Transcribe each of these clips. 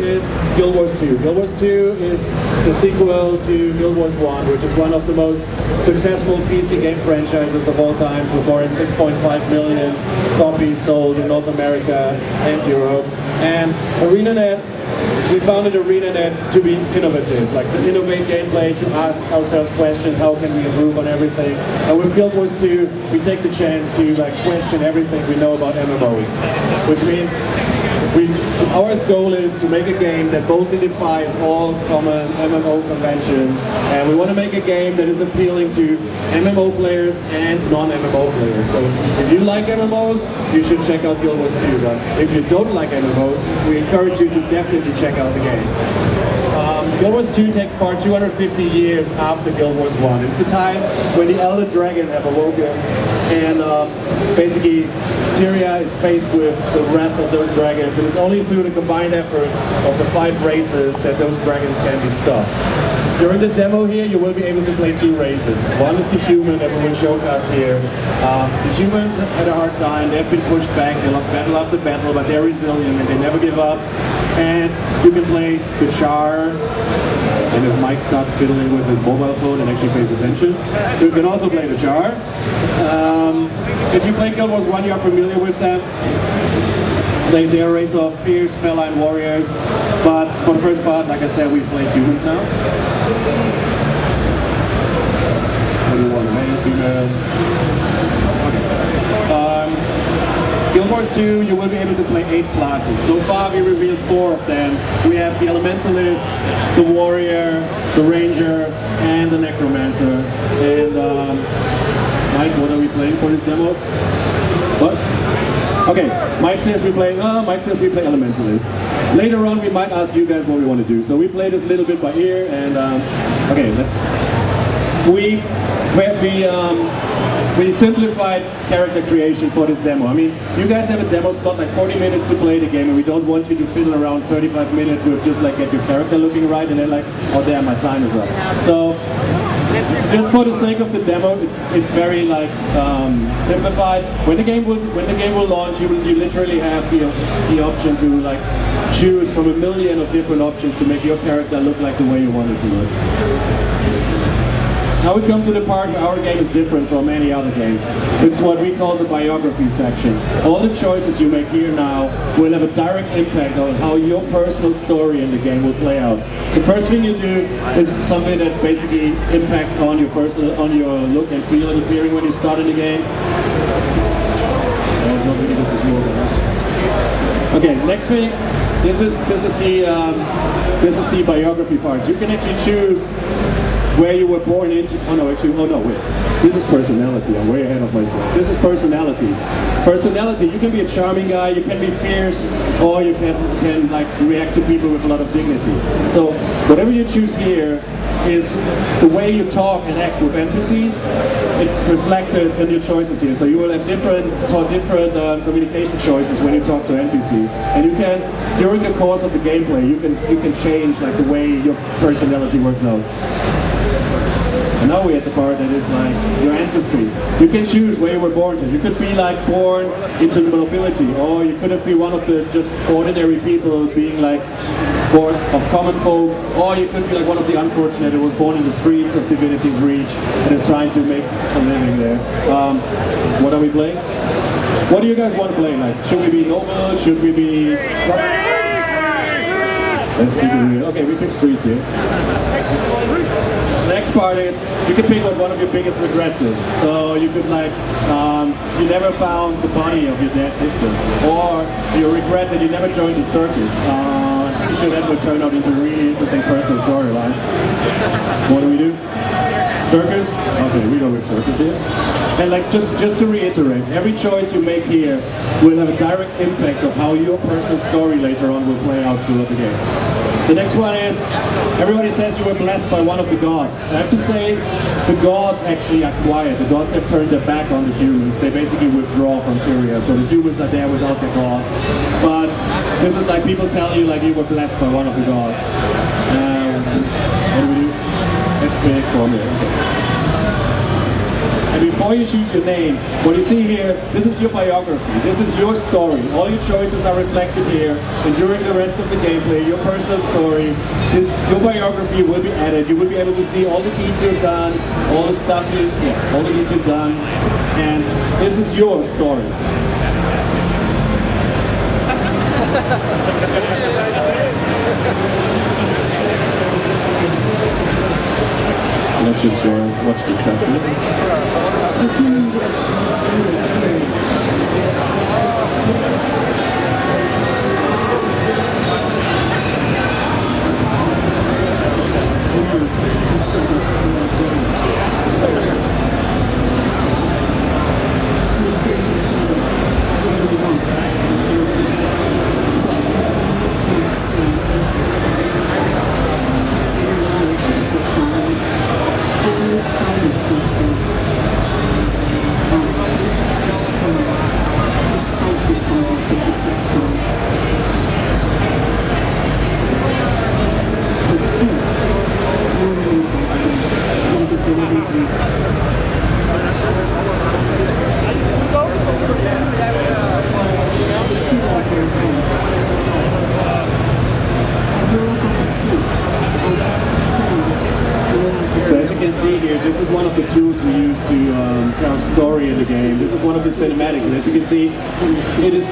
is Guild Wars 2. Guild Wars 2 is the sequel to Guild Wars 1, which is one of the most successful PC game franchises of all times, with more than 6.5 million copies sold in North America and Europe. And ArenaNet, we founded ArenaNet to be innovative, like to innovate gameplay, to ask ourselves questions, how can we improve on everything. And with Guild Wars 2, we take the chance to question everything we know about MMOs, which means our goal is to make a game that boldly defies all common MMO conventions, and we want to make a game that is appealing to MMO players and non-MMO players. So if you like MMOs, you should check out Guild Wars 2, but if you don't like MMOs, we encourage you to definitely check out the game. Guild Wars 2 takes part 250 years after Guild Wars 1. It's the time when the Elder Dragon have awoken, and basically Tyria is faced with the wrath of those dragons, and it's only through the combined effort of the 5 races that those dragons can be stopped. During the demo here, you will be able to play 2 races. One is the human that we will showcast here. The humans had a hard time, they've been pushed back, they lost battle after battle, but they're resilient and they never give up. And you can play the Char, and if Mike starts fiddling with his mobile phone and actually pays attention, you can also play the Char. If you play Guild Wars 1, you are familiar with them. They're a race of fierce feline warriors, but for the first part, like I said, we play humans now. Everyone, male, female. Guild Wars 2, you will be able to play 8 classes. So far we revealed 4 of them. We have the Elementalist, the Warrior, the Ranger, and the Necromancer. And Mike, what are we playing for this demo? What? Okay, Mike says we play Elementalist. Later on we might ask you guys what we want to do. So we play this a little bit by ear, and okay, we simplified character creation for this demo. I mean, you guys have a demo spot, like 40 minutes to play the game, and we don't want you to fiddle around 35 minutes with just get your character looking right, and then oh damn, my time is up. So, just for the sake of the demo, it's very simplified. When the game will launch, you literally have the option to choose from a million of different options to make your character look like the way you want it to look. Now we come to the part where our game is different from many other games. It's what we call the biography section. All the choices you make here now will have a direct impact on how your personal story in the game will play out. The first thing you do is something that basically impacts on your look and feel and appearing when you start in the game. It's not really good to zoom over. Okay, next thing. This is the biography part. You can actually choose where you were born into. Wait. This is personality. I'm way ahead of myself. This is personality. Personality, you can be a charming guy, you can be fierce, or you can react to people with a lot of dignity. So whatever you choose here is the way you talk and act with NPCs. It's reflected in your choices here. So you will have different communication choices when you talk to NPCs, and you can, during the course of the gameplay, you can change the way your personality works out. And now we're at the part that is your ancestry. You can choose where you were born to. You could be born into nobility, or you could have been one of the just ordinary people being born of common folk, or you could be one of the unfortunate who was born in the streets of Divinity's Reach and is trying to make a living there. What are we playing? What do you guys want to play? Should we be noble? Should we be... Let's keep it real. Okay, we pick streets here. The next part is, you can pick what one of your biggest regrets is. So you could you never found the body of your dead sister, or you regret that you never joined the circus. I'm pretty sure that would turn out into a really interesting personal storyline. What do we do? Circus? Okay, we go with circus here. And just to reiterate, every choice you make here will have a direct impact of how your personal story later on will play out throughout the game. The next one is, everybody says you were blessed by one of the gods. I have to say, the gods actually are quiet. The gods have turned their back on the humans. They basically withdraw from Tyria, so the humans are there without the gods. But this is people tell you you were blessed by one of the gods. What do we do? Let's pick from here. Okay. And before you choose your name, what you see here, this is your biography. This is your story. All your choices are reflected here. And during the rest of the gameplay, your personal story, your biography will be added. You will be able to see all the deeds you've done, all the stuff all the deeds you've done. And this is your story. Let's just watch this cutscene. So as you can see here, this is one of the tools we use to tell story in the game. This is one of the cinematics, and as you can see, it's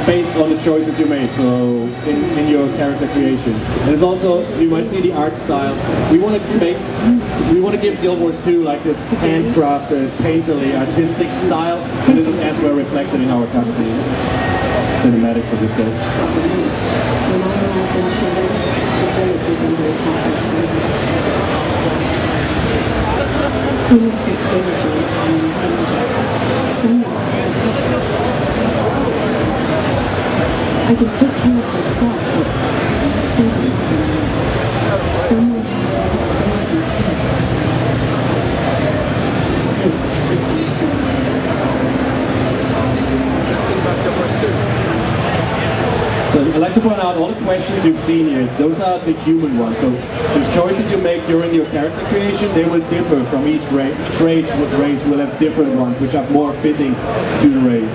based on the choices you made, so in your character creation. And it's also, you might see the art style. We want to give Guild Wars 2 like this handcrafted, painterly, artistic style, and this is as well reflected in our cutscenes. Cinematics of this game. Innocent villagers are in danger. Someone has to help them. I can take care of myself, but it's not enough. Someone has to help those who can't. This is my story. Best thing about Guild Wars 2. So I'd like to point out all the questions you've seen here, those are the human ones. So the choices you make during your character creation, they will differ from each race. Each race will have different ones, which are more fitting to the race.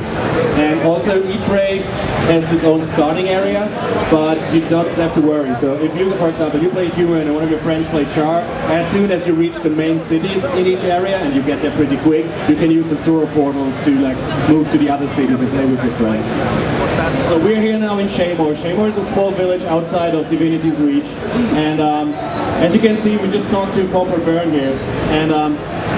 And also each race has its own starting area, but you don't have to worry. So if you, for example, you play human and one of your friends play Char, as soon as you reach the main cities in each area, and you get there pretty quick, you can use the sewer portals to move to the other cities and play with your friends. So we're here now in Shamor. Shamor is a small village outside of Divinity's Reach, and as you can see, we just talked to Corporal Byrne here, and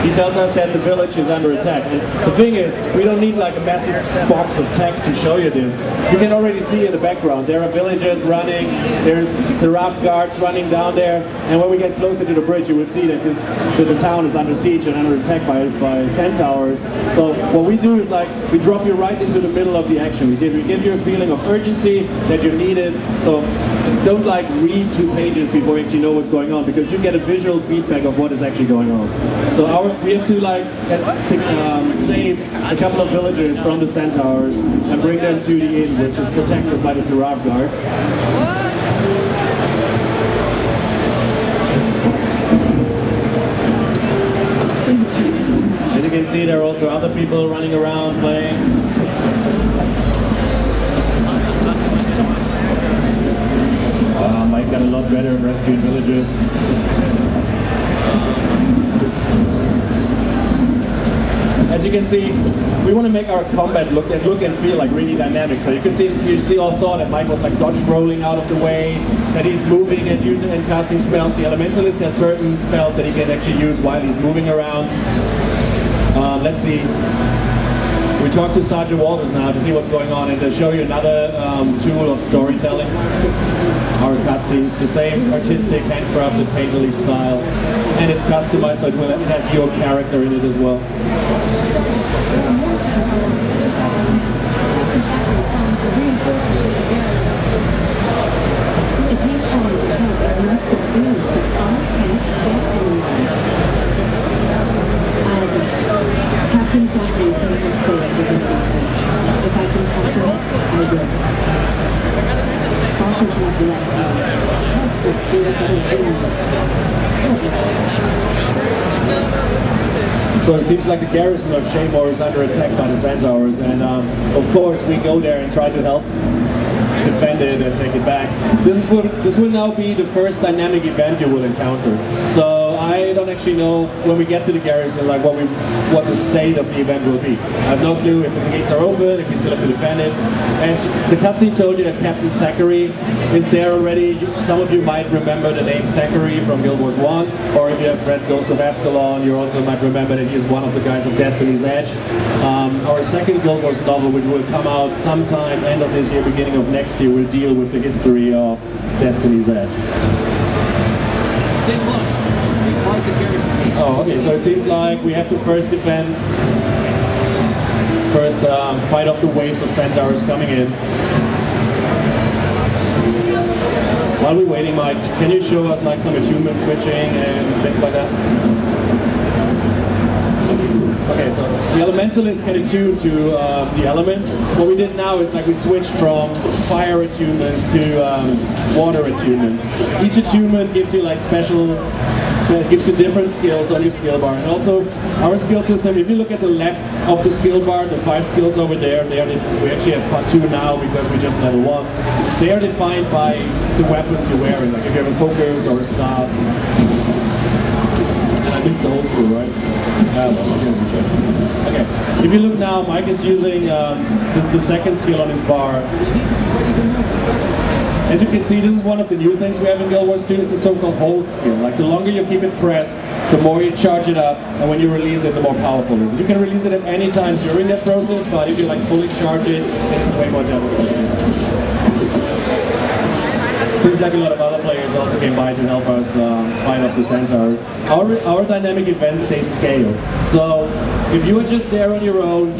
he tells us that the village is under attack. And the thing is, we don't need like a massive box of text to show you this. You can already see in the background, there are villagers running, there's Seraph guards running down there, and when we get closer to the bridge, you will see that the town is under siege and under attack by centaurs. So what we do is we drop you right into the middle of the action. We give you a feeling of urgency that you're needed. So don't read 2 pages before you actually know what's going on, because you get a visual feedback of what is actually going on. So we have to save a couple of villagers from the centaurs and bring them to the inn, which is protected by the Seraph guards. As you can see, there are also other people running around playing. Mike got a lot better at rescuing villagers. As you can see, we want to make our combat look and feel really dynamic. So you all saw that Mike was dodge rolling out of the way, that he's moving and using and casting spells. The Elementalist has certain spells that he can actually use while he's moving around. Let's see. We talked to Sergeant Walters now to see what's going on and to show you another tool of storytelling. Our cutscenes, the same artistic, handcrafted, painterly style, and it's customized so it has your character in it as well. If he's calling for help, it must be serious, but I can't stop him. Captain Thackeray's never failed Divinity's Reach. If I can help him, I will. Falk is like blessing. That's the spirit that will bring this. So it seems like the garrison of Shaymore is under attack by the Centaurs, and of course we go there and try to help defend it and take it back. This will now be the first dynamic event you will encounter. So I don't actually know when we get to the garrison like what the state of the event will be. I have no clue if the gates are open, if we still have to defend it. As the cutscene told you that Captain Thackeray is there already. Some of you might remember the name Thackeray from Guild Wars 1, or if you have read Ghost of Ascalon, you also might remember that he is one of the guys of Destiny's Edge. Our second Guild Wars novel, which will come out sometime end of this year, beginning of next year, will deal with the history of Destiny's Edge. Stay close. Like the garrison gate. Oh, okay, so it seems like we have to first defend, fight off the waves of Centaurs coming in. While we're waiting, Mike, can you show us like some attunement switching and things like that? Okay, so the Elementalists can attune to the elements. What we did now is like we switched from fire attunement to water attunement. Each attunement gives you like gives you different skills on your skill bar. And also our skill system, if you look at the left of the skill bar, the 5 skills over there, we actually have 2 now because we just level 1. They are defined by the weapons you're wearing, like if you have a focus or a staff. I missed the old school, right? Okay, if you look now, Mike is using the second skill on his bar. As you can see, this is one of the new things we have in Guild Wars 2. It's a so-called hold skill. Like the longer you keep it pressed, the more you charge it up, and when you release it, the more powerful it is. You can release it at any time during that process, but if you like fully charge it, it's way more devastating. Seems like a lot of other players also came by to help us fight off the Centaurs. Our dynamic events, they scale. So if you are just there on your own,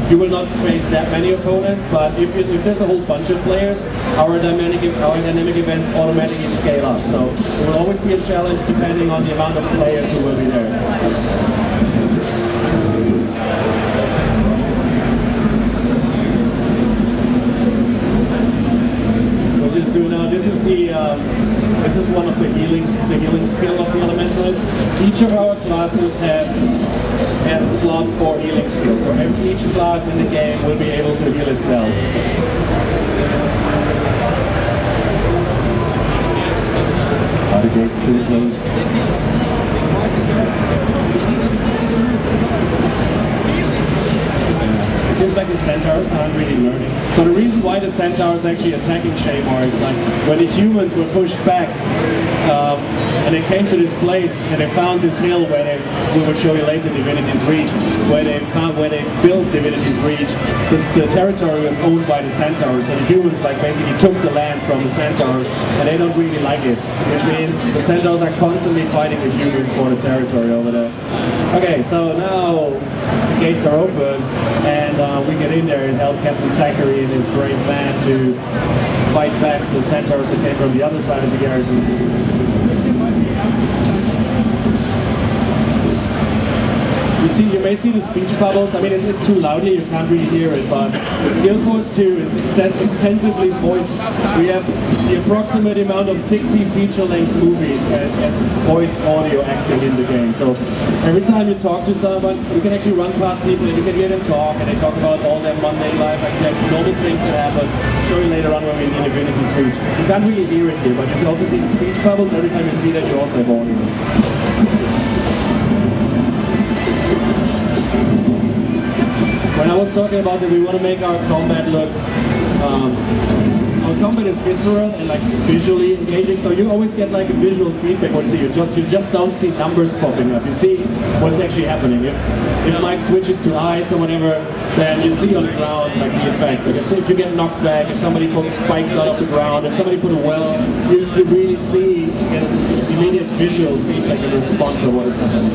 you will not face that many opponents, but if there's a whole bunch of players, our dynamic events automatically scale up. So it will always be a challenge depending on the amount of players who will be there. This is one of the healing skill of the Elementalists. Each of our classes has a slot for healing skill, so each class in the game will be able to heal itself. Are the gates still closed? It seems like the Centaurs aren't really learning. So the reason why the Centaurs actually attacking Shaymore is like when the humans were pushed back and they came to this place and they found this hill where we will show you later Divinity's Reach, where they built Divinity's Reach. The territory was owned by the Centaurs, so the humans like basically took the land from the Centaurs and they don't really like it, which means the Centaurs are constantly fighting with humans for the territory over there. Okay, so now the gates are open and we get in there and help Captain Thackeray and his brave man to fight back the Centaurs that came from the other side of the garrison. You may see the speech bubbles. I mean, it's too loud here, you can't really hear it, but Guild Wars 2 is extensively voiced. We have the approximate amount of 60 feature-length movies and voice audio acting in the game. So every time you talk to someone, you can actually run past people and you can hear them talk, and they talk about all their mundane life, like normal things that happen. I'll show you later on when we need Divinity's Reach. You can't really hear it here, but you also see the speech bubbles. Every time you see that, you also have audio. When I was talking about that we want to make our combat look, our combat is visceral and like visually engaging, so you always get like a visual feedback when you see you just don't see numbers popping up, you see what is actually happening. If Mike switches to ice or whatever, then you see on the ground like the effects. Like if you get knocked back, if somebody pulls spikes out of the ground, if somebody put a well, you really see, you get immediate visual feedback in response to what is happening.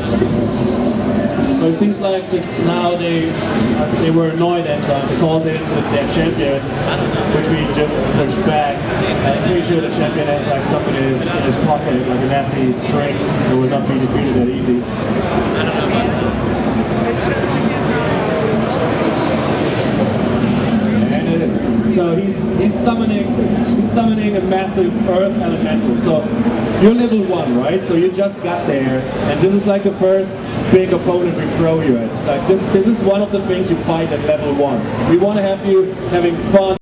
So it seems like now they were annoyed and called in with their champion, which we just pushed back. I'm pretty sure the champion has like something in his pocket, like a nasty drink, who will not be defeated that easy. And it is. So he's summoning a massive earth elemental. So you're level 1, right? So you just got there, and this is like the first big opponent we throw you at. It's like this is one of the things you fight at level 1. We want to have you having fun.